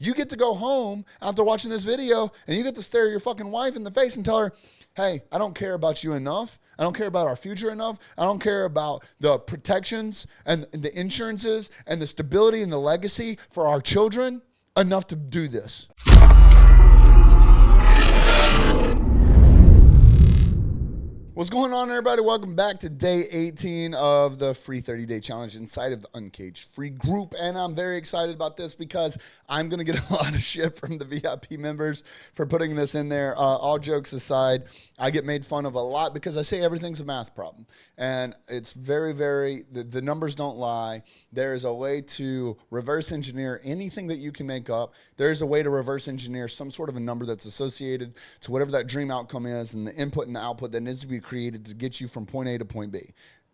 You get to go home after watching this video and you get to stare your fucking wife in the face and tell her, hey, I don't care about you enough. I don't care about our future enough. I don't care about the protections and the insurances and the stability and the legacy for our children enough to do this. What's going on, everybody? Welcome back to day 18 of the free 30-day challenge inside of the Uncaged free group. And I'm very excited about this because I'm going to get a lot of shit from the VIP members for putting this in there. All jokes aside, I get made fun of a lot because I say everything's a math problem. And it's the numbers don't lie. There is a way to reverse engineer anything that you can make up. There is a way to reverse engineer some sort of a number that's associated to whatever that dream outcome is and the input and the output that needs to be created to get you from point A to point B.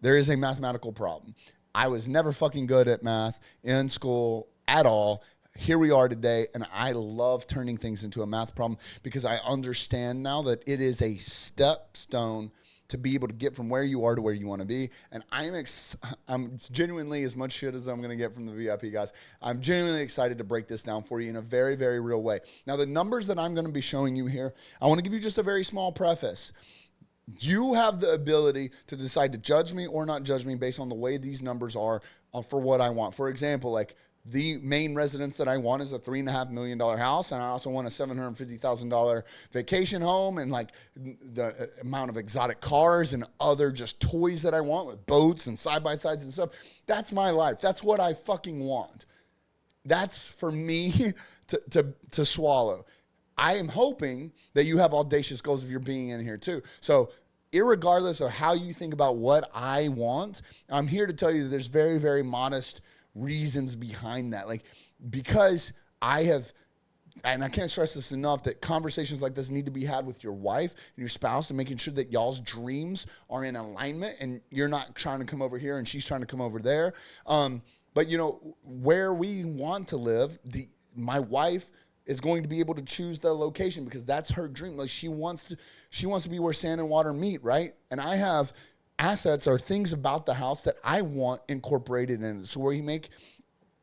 There is a mathematical problem. I was never fucking good at math in school at all. Here we are today, and I love turning things into a math problem because I understand now that it is a stepstone to be able to get from where you are to where you want to be. And I'm genuinely, as much shit as I'm going to get from the VIP guys, I'm genuinely excited to break this down for you in a very, very real way. Now, the numbers that I'm going to be showing you here, I want to give you just a very small preface. You have the ability to decide to judge me or not judge me based on the way these numbers are for what I want. For example, like the main residence that I want is a $3.5 million house, and I also want a $750,000 vacation home, and like the amount of exotic cars and other just toys that I want with boats and side-by-sides and stuff. That's my life. That's what I fucking want. That's for me to swallow. I am hoping that you have audacious goals if you're being in here too. So irregardless of how you think about what I want, I'm here to tell you that there's very, very modest reasons behind that. Like, because I have, and I can't stress this enough, that conversations like this need to be had with your wife and your spouse and making sure that y'all's dreams are in alignment and you're not trying to come over here and she's trying to come over there. But you know, where we want to live, my wife is going to be able to choose the location because that's her dream. Like she wants to be where sand and water meet, right? And I have assets or things about the house that I want incorporated in it. So where you make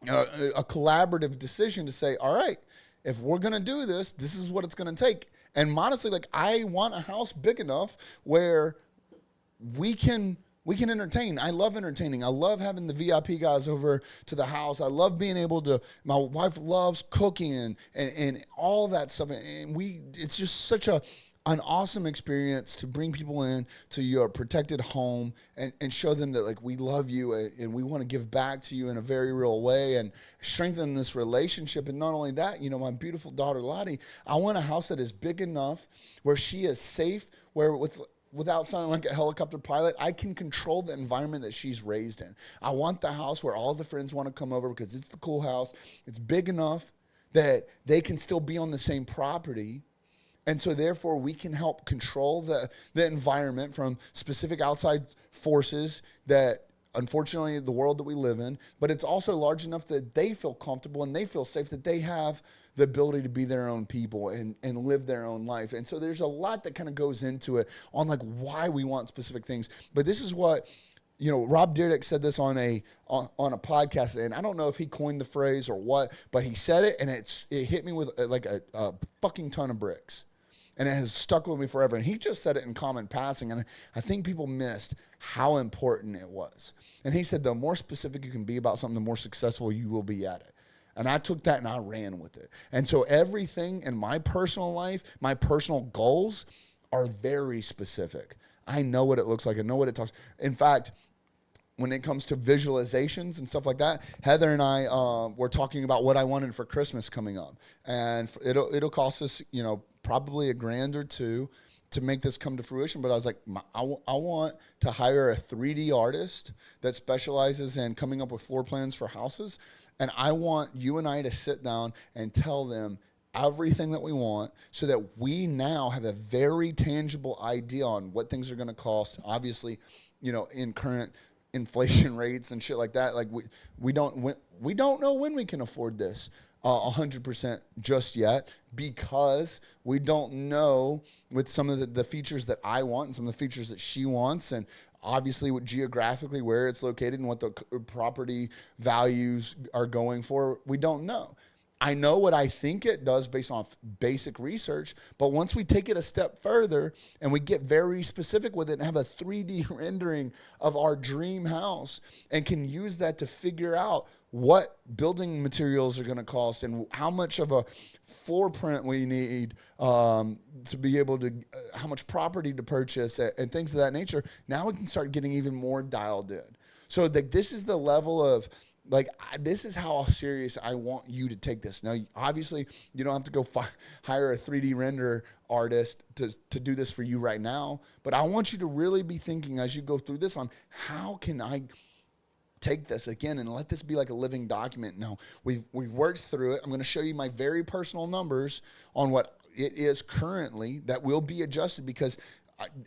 a collaborative decision to say, all right, if we're going to do this, this is what it's going to take. And honestly, like I want a house big enough where we can entertain. I love entertaining. I love having the VIP guys over to the house. I love being able to, my wife loves cooking and all that stuff. And it's just such an awesome experience to bring people in to your protected home and show them that like we love you and we want to give back to you in a very real way and strengthen this relationship. And not only that, you know, my beautiful daughter Lottie, I want a house that is big enough where she is safe, where without sounding like a helicopter pilot, I can control the environment that she's raised in. I want the house where all the friends want to come over because it's the cool house. It's big enough that they can still be on the same property. And so therefore we can help control the environment from specific outside forces that unfortunately the world that we live in, but it's also large enough that they feel comfortable and they feel safe, that they have the ability to be their own people and live their own life. And so there's a lot that kind of goes into it on like why we want specific things. But this is what, you know, Rob Dyrdek said this on a podcast, and I don't know if he coined the phrase or what, but he said it and it hit me with like a fucking ton of bricks. And it has stuck with me forever. And he just said it in common passing. And I think people missed how important it was. And he said, the more specific you can be about something, the more successful you will be at it. And I took that and I ran with it. And so everything in my personal life, my personal goals are very specific. I know what it looks like. I know what it talks. In fact, when it comes to visualizations and stuff like that, Heather and I were talking about what I wanted for Christmas coming up. And it'll cost us, you know, probably $1,000 or $2,000 to make this come to fruition. But I was like, I want to hire a 3D artist that specializes in coming up with floor plans for houses. And I want you and I to sit down and tell them everything that we want so that we now have a very tangible idea on what things are going to cost. Obviously, you know, in current inflation rates and shit like that, like we don't know when we can afford this 100% just yet, because we don't know with some of the features that I want and some of the features that she wants, and obviously geographically where it's located and what the property values are going for, we don't know. I know what I think it does based on basic research, but once we take it a step further and we get very specific with it and have a 3D rendering of our dream house and can use that to figure out what building materials are going to cost and how much of a floor print we need to be able to, how much property to purchase and things of that nature, now we can start getting even more dialed in. So like, this is the level of, like, this is how serious I want you to take this. Now, obviously, you don't have to go hire a 3D render artist to do this for you right now. But I want you to really be thinking as you go through this on how can I take this again and let this be like a living document. Now, we've worked through it. I'm going to show you my very personal numbers on what it is currently that will be adjusted because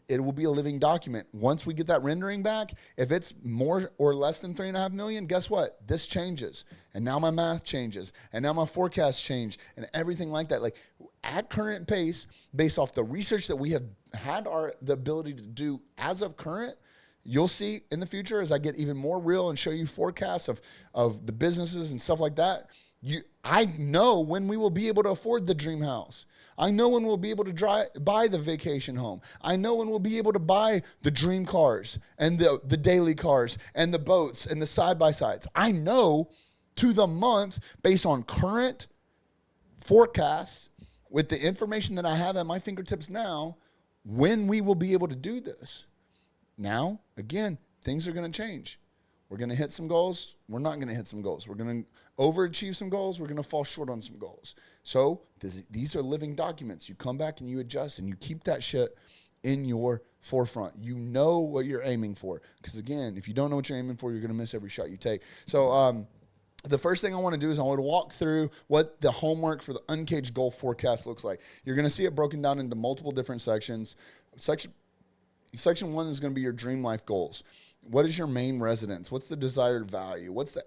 it will be a living document. Once we get that rendering back, if it's more or less than 3.5 million, guess what? This changes. And now my math changes. And now my forecasts change and everything like that. Like at current pace, based off the research that we have had the ability to do as of current, you'll see in the future as I get even more real and show you forecasts of the businesses and stuff like that. I know when we will be able to afford the dream house. I know when we'll be able to buy the vacation home. I know when we'll be able to buy the dream cars and the daily cars and the boats and the side-by-sides. I know to the month based on current forecasts with the information that I have at my fingertips now when we will be able to do this. Now, again, things are going to change. We're going to hit some goals. We're not going to hit some goals. We're going to overachieve some goals. We're going to fall short on some goals. So these are living documents. You come back and you adjust and you keep that shit in your forefront. You know what you're aiming for. Because again, if you don't know what you're aiming for, you're going to miss every shot you take. So the first thing I want to do is I want to walk through what the homework for the Uncaged goal forecast looks like. You're going to see it broken down into multiple different sections. Section 1 is going to be your dream life goals. What is your main residence? What's the desired value? What's the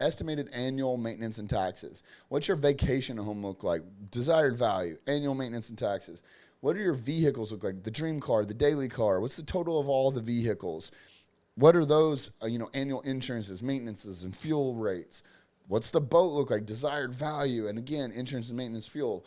estimated annual maintenance and taxes? What's your vacation home look like? Desired value, annual maintenance and taxes. What do your vehicles look like? The dream car, the daily car. What's the total of all the vehicles? What are those annual insurances, maintenances, and fuel rates? What's the boat look like? Desired value, and again, insurance and maintenance, fuel.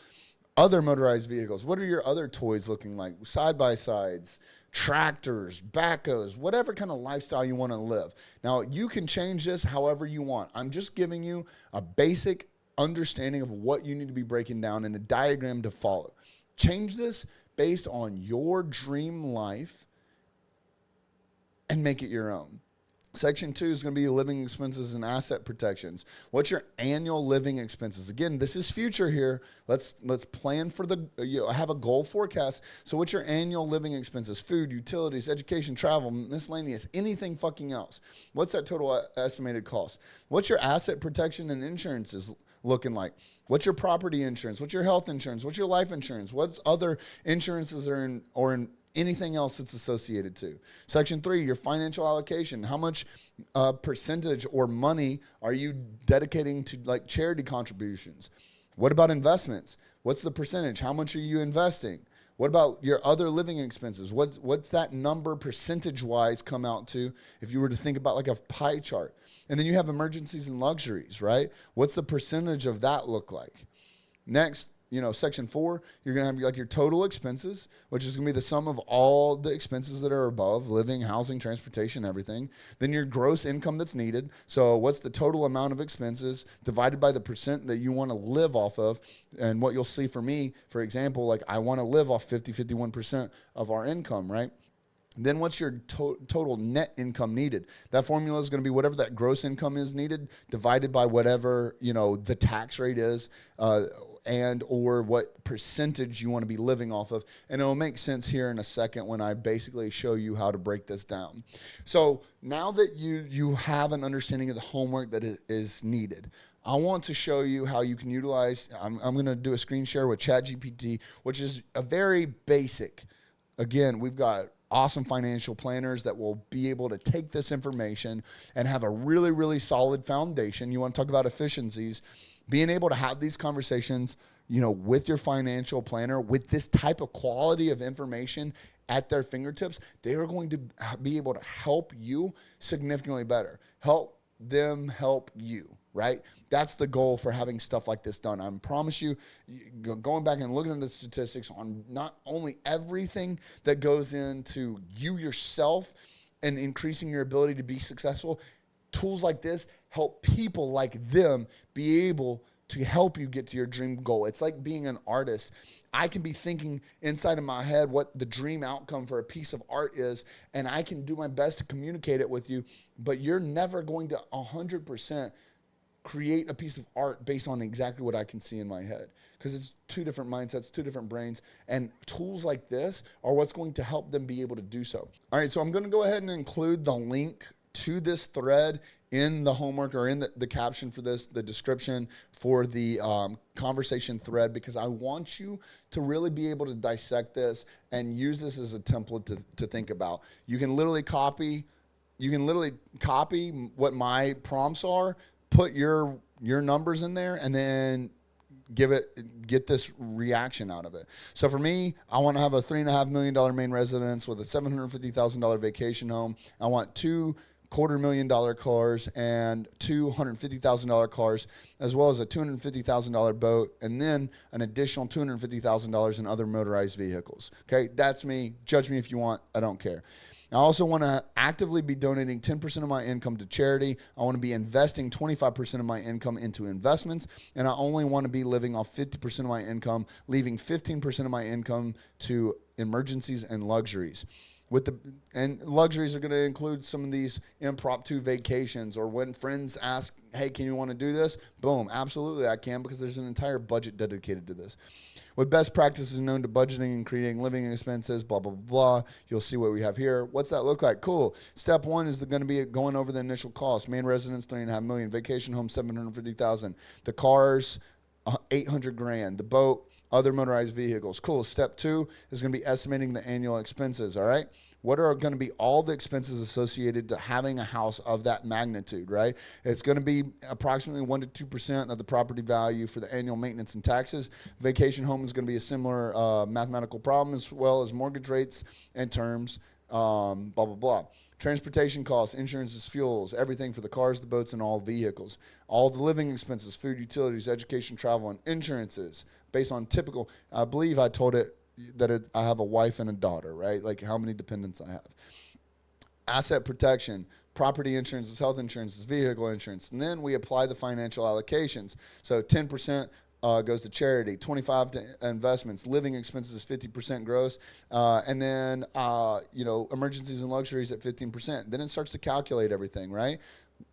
Other motorized vehicles. What are your other toys looking like? Side-by-sides, tractors, backhoes, whatever kind of lifestyle you want to live. Now, you can change this however you want. I'm just giving you a basic understanding of what you need to be breaking down and a diagram to follow. Change this based on your dream life and make it your own. Section 2 is going to be living expenses and asset protections. What's your annual living expenses? Again, this is future here. Let's plan for have a goal forecast. So what's your annual living expenses? Food, utilities, education, travel, miscellaneous, anything fucking else. What's that total estimated cost? What's your asset protection and insurances looking like? What's your property insurance? What's your health insurance? What's your life insurance? What's other insurances are in anything else that's associated to? Section 3, your financial allocation. How much percentage or money are you dedicating to like charity contributions? What about investments? What's the percentage? How much are you investing? What about your other living expenses? What's that number percentage-wise come out to if you were to think about like a pie chart? And then you have emergencies and luxuries, right? What's the percentage of that look like? Next, Section 4, you're going to have like your total expenses, which is going to be the sum of all the expenses that are above, living, housing, transportation, everything. Then your gross income that's needed. So what's the total amount of expenses divided by the percent that you want to live off of? And what you'll see for me, for example, like I want to live off 51% of our income, right? Then what's your total net income needed? That formula is going to be whatever that gross income is needed divided by whatever, the tax rate is, and or what percentage you want to be living off of. And it'll make sense here in a second when I basically show you how to break this down. So now that you have an understanding of the homework that is needed, I want to show you how you can utilize, I'm going to do a screen share with ChatGPT, which is a very basic. Again, we've got awesome financial planners that will be able to take this information and have a really, really solid foundation. You want to talk about efficiencies, being able to have these conversations, with your financial planner, with this type of quality of information at their fingertips, they are going to be able to help you significantly better. Help them help you. right? That's the goal for having stuff like this done. I promise you, going back and looking at the statistics on not only everything that goes into you yourself and increasing your ability to be successful, tools like this help people like them be able to help you get to your dream goal. It's like being an artist. I can be thinking inside of my head what the dream outcome for a piece of art is, and I can do my best to communicate it with you, but you're never going to 100% create a piece of art based on exactly what I can see in my head, because it's two different mindsets, two different brains, and tools like this are what's going to help them be able to do so. All right, so I'm going to go ahead and include the link to this thread in the homework or in the caption for this, the description for the conversation thread, because I want you to really be able to dissect this and use this as a template to think about. You can literally copy what my prompts are, put your numbers in there, and then get this reaction out of it. So for me, I want to have a $3.5 million main residence with a $750,000 vacation home. I want two $250,000 cars and two $150,000 cars, as well as a $250,000 boat, and then an additional $250,000 in other motorized vehicles. Okay, that's me. Judge me if you want. I don't care. I also want to actively be donating 10% of my income to charity. I want to be investing 25% of my income into investments, and I only want to be living off 50% of my income, leaving 15% of my income to emergencies and luxuries. And luxuries are going to include some of these impromptu vacations, or when friends ask, hey, can you want to do this? Boom, absolutely I can, because there's an entire budget dedicated to this. With best practices known to budgeting and creating living expenses, blah, blah, blah, you'll see what we have here. What's that look like? Cool. Step one is going to be going over the initial cost. Main residence, $3.5 million. Vacation home, $750,000. The cars, $800,000. The boat, other motorized vehicles. Cool. Step two is going to be estimating the annual expenses, all right? What are going to be all the expenses associated to having a house of that magnitude, right? It's going to be approximately 1% to 2% of the property value for the annual maintenance and taxes. Vacation home is going to be a similar mathematical problem, as well as mortgage rates and terms, blah, blah, blah. Transportation costs, insurances, fuels, everything for the cars, the boats, and all vehicles. All the living expenses, food, utilities, education, travel, and insurances based on typical, I believe I told it that I have a wife and a daughter, right? Like how many dependents I have. Asset protection, property insurances, health insurances, vehicle insurance. And then we apply the financial allocations. So 10% goes to charity, 25% to investments, living expenses 50% gross, and then emergencies and luxuries at 15%. Then it starts to calculate everything, right?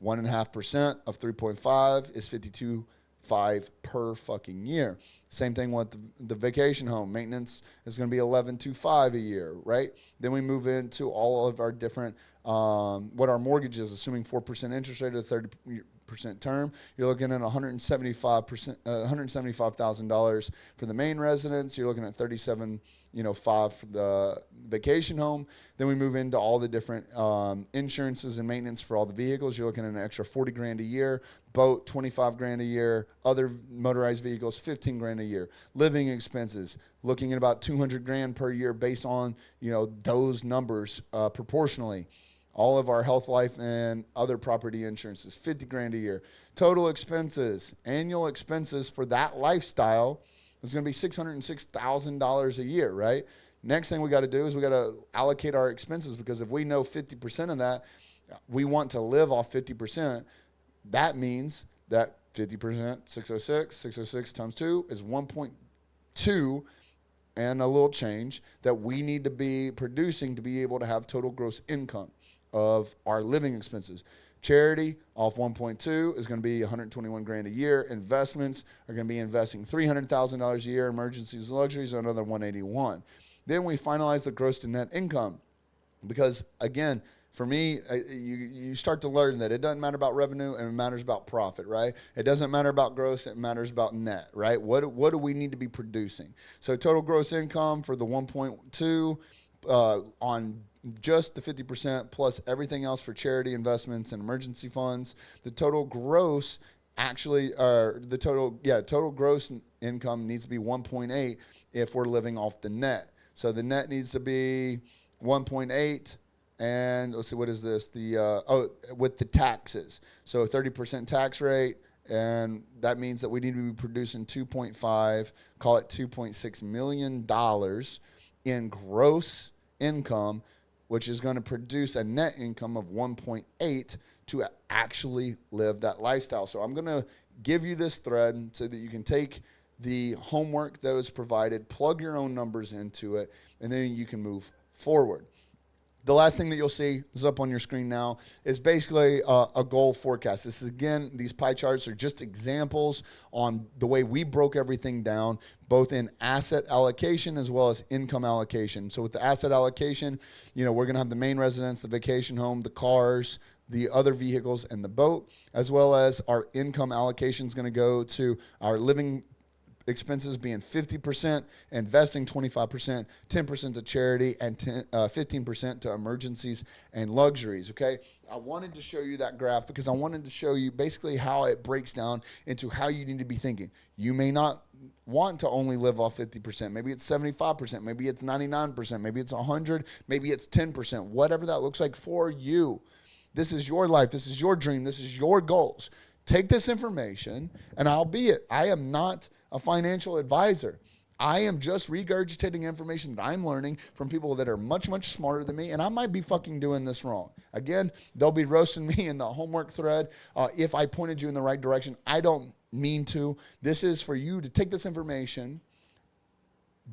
1.5% of 3.5 is 52.5 per fucking year. Same thing with the vacation home. Maintenance is going to be 11.25 a year, right? Then we move into all of our different, what our mortgage is, assuming 4% interest rate or 30% term. You're looking at $175,000 for the main residence. You're looking at $37,500 for the vacation home. Then we move into all the different insurances and maintenance for all the vehicles. You're looking at an extra $40,000 a year. Boat, $25,000 a year. Other motorized vehicles, $15,000 a year. Living expenses, looking at about $200,000 per year based on those numbers proportionally. All of our health, life, and other property insurances, $50,000 a year. Total expenses, annual expenses for that lifestyle is going to be $606,000 a year, right? Next thing we got to do is we got to allocate our expenses, because if we know 50% of that, we want to live off 50%. That means that 50%, 606 times 2 is 1.2 and a little change that we need to be producing to be able to have total gross income of our living expenses. Charity off 1.2 is going to be $121,000 a year. Investments are going to be investing $300,000 a year. Emergencies and luxuries are another $181,000. Then we finalize the gross to net income, because again, for me, you start to learn that it doesn't matter about revenue, and it matters about profit, right? It doesn't matter about gross, it matters about net, right? What do we need to be producing? So total gross income for the 1.2 on just the 50% plus everything else for charity, investments, and emergency funds. The total gross total gross income needs to be 1.8 if we're living off the net. So the net needs to be 1.8. And let's see, what is this? With the taxes. So 30% tax rate And that means that we need to be producing 2.5, call it $2.6 million in gross income, which is going to produce a net income of 1.8 to actually live that lifestyle. So I'm going to give you this thread so that you can take the homework that was provided, plug your own numbers into it, and then you can move forward. The last thing that you'll see is up on your screen now is basically a goal forecast. This is, again, these pie charts are just examples on the way we broke everything down, both in asset allocation as well as income allocation. So with the asset allocation, we're going to have the main residence, the vacation home, the cars, the other vehicles, and the boat, as well as our income allocation is going to go to our living expenses being 50%, investing 25%, 10% to charity, and 15% to emergencies and luxuries, okay? I wanted to show you that graph because I wanted to show you basically how it breaks down into how you need to be thinking. You may not want to only live off 50%. Maybe it's 75%. Maybe it's 99%. Maybe it's 100. Maybe it's 10%. Whatever that looks like for you. This is your life. This is your dream. This is your goals. Take this information, and albeit I am not a financial advisor, I am just regurgitating information that I'm learning from people that are much, much smarter than me, and I might be fucking doing this wrong. Again, they'll be roasting me in the homework thread if I pointed you in the right direction. I don't mean to. This is for you to take this information,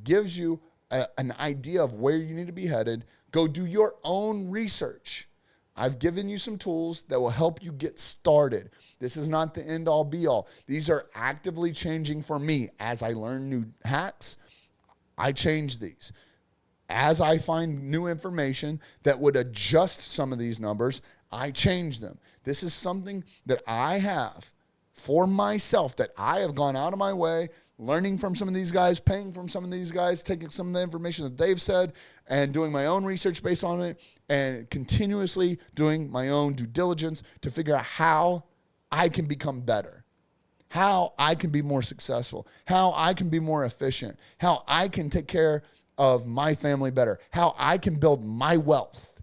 gives you an idea of where you need to be headed. Go do your own research. I've given you some tools that will help you get started. This is not the end all be all. These are actively changing for me. As I learn new hacks, I change these. As I find new information that would adjust some of these numbers, I change them. This is something that I have for myself, that I have gone out of my way, learning from some of these guys, paying from some of these guys, taking some of the information that they've said and doing my own research based on it, and continuously doing my own due diligence to figure out how I can become better, how I can be more successful, how I can be more efficient, how I can take care of my family better, how I can build my wealth.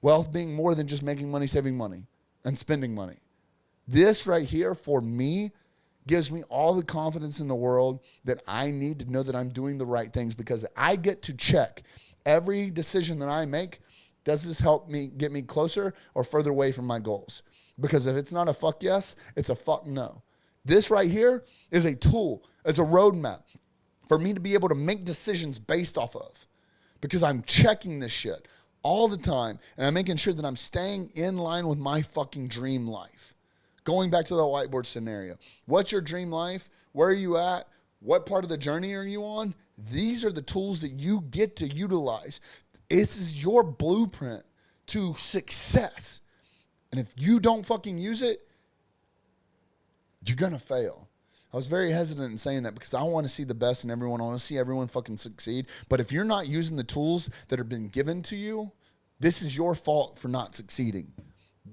Wealth being more than just making money, saving money, and spending money. This right here for me gives me all the confidence in the world that I need to know that I'm doing the right things, because I get to check every decision that I make. Does this help me get me closer or further away from my goals? Because if it's not a fuck yes, it's a fuck no. This right here is a tool. It's a roadmap for me to be able to make decisions based off of, because I'm checking this shit all the time, and I'm making sure that I'm staying in line with my fucking dream life. Going back to the whiteboard scenario. What's your dream life? Where are you at? What part of the journey are you on? These are the tools that you get to utilize. This is your blueprint to success. And if you don't fucking use it, you're going to fail. I was very hesitant in saying that because I want to see the best in everyone. I want to see everyone fucking succeed. But if you're not using the tools that have been given to you, this is your fault for not succeeding.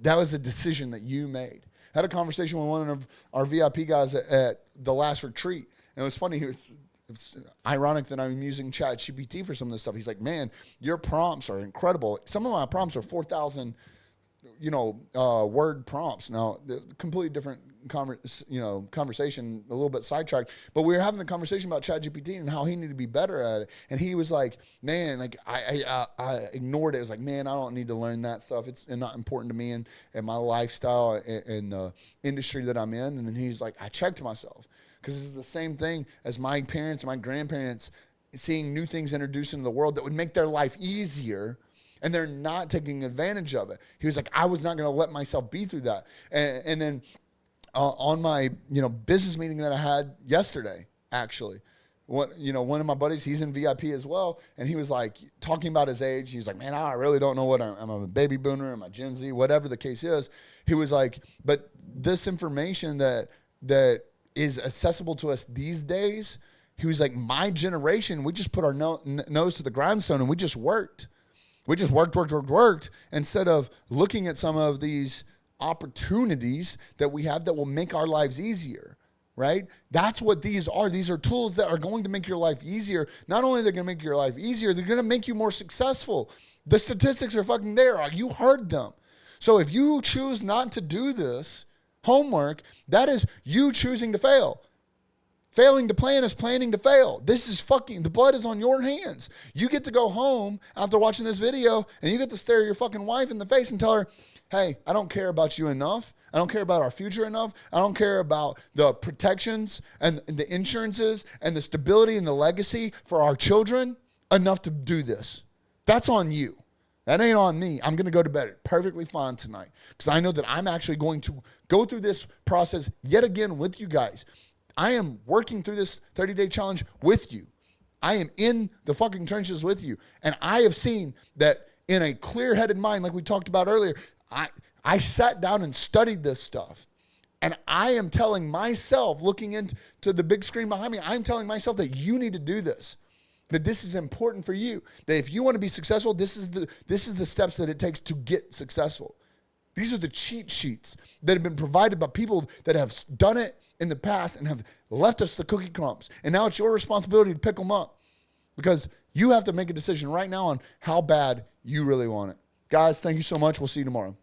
That was a decision that you made. I had a conversation with one of our VIP guys at the last retreat. And it was funny. It's ironic that I'm using ChatGPT for some of this stuff. He's like, man, your prompts are incredible. Some of my prompts are 4,000, word prompts. Now, completely different conversation, a little bit sidetracked. But we were having the conversation about ChatGPT and how he needed to be better at it. And he was like, man, like I ignored it. I was like, man, I don't need to learn that stuff. It's not important to me and my lifestyle and the industry that I'm in. And then he's like, I checked myself. Because this is the same thing as my parents and my grandparents seeing new things introduced into the world that would make their life easier, and they're not taking advantage of it. He was like, I was not going to let myself be through that. And then on my business meeting that I had yesterday, actually, one of my buddies, he's in VIP as well, and he was like talking about his age. He was like, man, I really don't know what I'm a baby boomer, am I Gen Z, whatever the case is. He was like, but this information that is accessible to us these days, he was like, my generation, we just put our nose to the grindstone and we just worked. We just worked instead of looking at some of these opportunities that we have that will make our lives easier, right? That's what these are. These are tools that are going to make your life easier. Not only they're going to make your life easier, they're going to make you more successful. The statistics are fucking there. You heard them. So if you choose not to do this, homework, that is you choosing to fail. Failing to plan is planning to fail. This is the blood is on your hands. You get to go home after watching this video and you get to stare your fucking wife in the face and tell her, hey, I don't care about you enough. I don't care about our future enough. I don't care about the protections and the insurances and the stability and the legacy for our children enough to do this. That's on you. That ain't on me. I'm going to go to bed perfectly fine tonight because I know that I'm actually going to go through this process yet again with you guys. I am working through this 30-day challenge with you. I am in the fucking trenches with you. And I have seen that in a clear-headed mind, like we talked about earlier, I sat down and studied this stuff. And I am telling myself, looking into the big screen behind me, I'm telling myself that you need to do this. That this is important for you. That if you want to be successful, this is the steps that it takes to get successful. These are the cheat sheets that have been provided by people that have done it in the past and have left us the cookie crumbs. And now it's your responsibility to pick them up because you have to make a decision right now on how bad you really want it. Guys, thank you so much. We'll see you tomorrow.